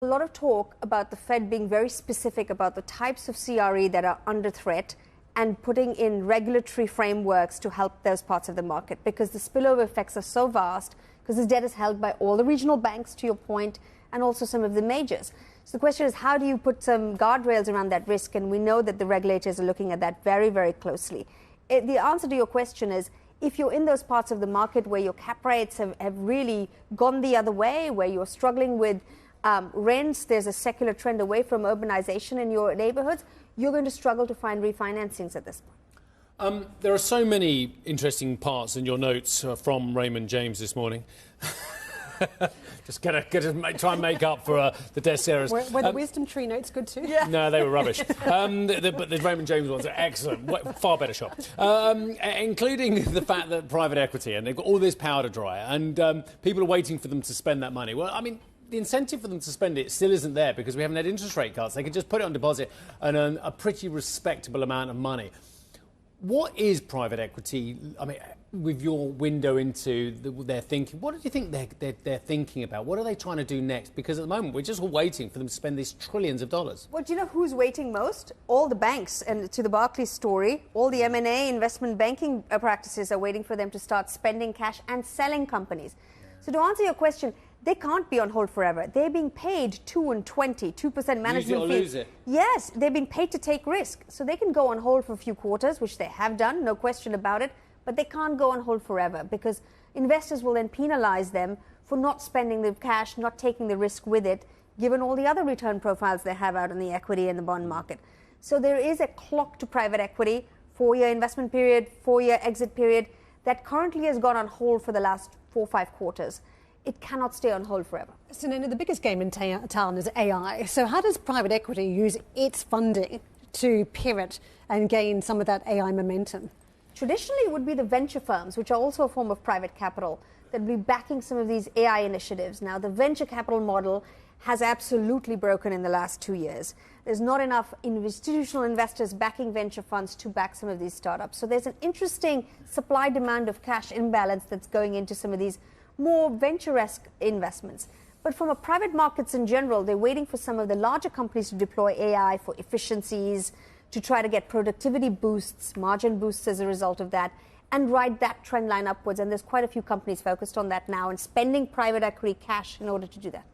A lot of talk about the Fed being very specific about the types of CRE that are under threat and putting in regulatory frameworks to help those parts of the market, because the spillover effects are so vast, because this debt is held by all the regional banks, to your point, and also some of the majors. So the question is, how do you put some guardrails around that risk? And we know that the regulators are looking at that very, very closely. The answer to your question is, if you're in those parts of the market where your cap rates have really gone the other way, where you're struggling with rents, there's a secular trend away from urbanization in your neighborhoods, you're going to struggle to find refinancings at this point. There are so many interesting parts in your notes from Raymond James this morning. Just gonna try and make up for the desk errors. Were the wisdom tree notes good too? Yeah. No, they were rubbish. But the Raymond James ones are excellent, far better shot. Including the fact that private equity, and they've got all this powder dry, and people are waiting for them to spend that money. Well, I mean, the incentive for them to spend it still isn't there because we haven't had interest rate cuts. They can just put it on deposit and earn a pretty respectable amount of money. What is private equity? I mean, with your window into their thinking, what do you think they're thinking about? What are they trying to do next? Because at the moment, we're just all waiting for them to spend these trillions of dollars. Well, do you know who's waiting most? All the banks. And to the Barclays story, all the M&A investment banking practices are waiting for them to start spending cash and selling companies. So to answer your question, they can't be on hold forever. They're being paid 2% and 2% management use it or fees. lose it. Yes, they've been paid to take risk. So they can go on hold for a few quarters, which they have done, no question about it. But they can't go on hold forever because investors will then penalize them for not spending the cash, not taking the risk with it, given all the other return profiles they have out in the equity and the bond market. So there is a clock to private equity, 4-year investment period, 4-year exit period, that currently has gone on hold for the last 4 or 5 quarters. It cannot stay on hold forever. Sunaina, the biggest game in town is AI. So how does private equity use its funding to pivot and gain some of that AI momentum? Traditionally, it would be the venture firms, which are also a form of private capital, that would be backing some of these AI initiatives. Now, the venture capital model has absolutely broken in the last 2 years. There's not enough institutional investors backing venture funds to back some of these startups. So there's an interesting supply-demand of cash imbalance that's going into some of these more venture-esque investments. But from a private markets in general, they're waiting for some of the larger companies to deploy AI for efficiencies, to try to get productivity boosts, margin boosts as a result of that, and ride that trend line upwards. And there's quite a few companies focused on that now and spending private equity cash in order to do that.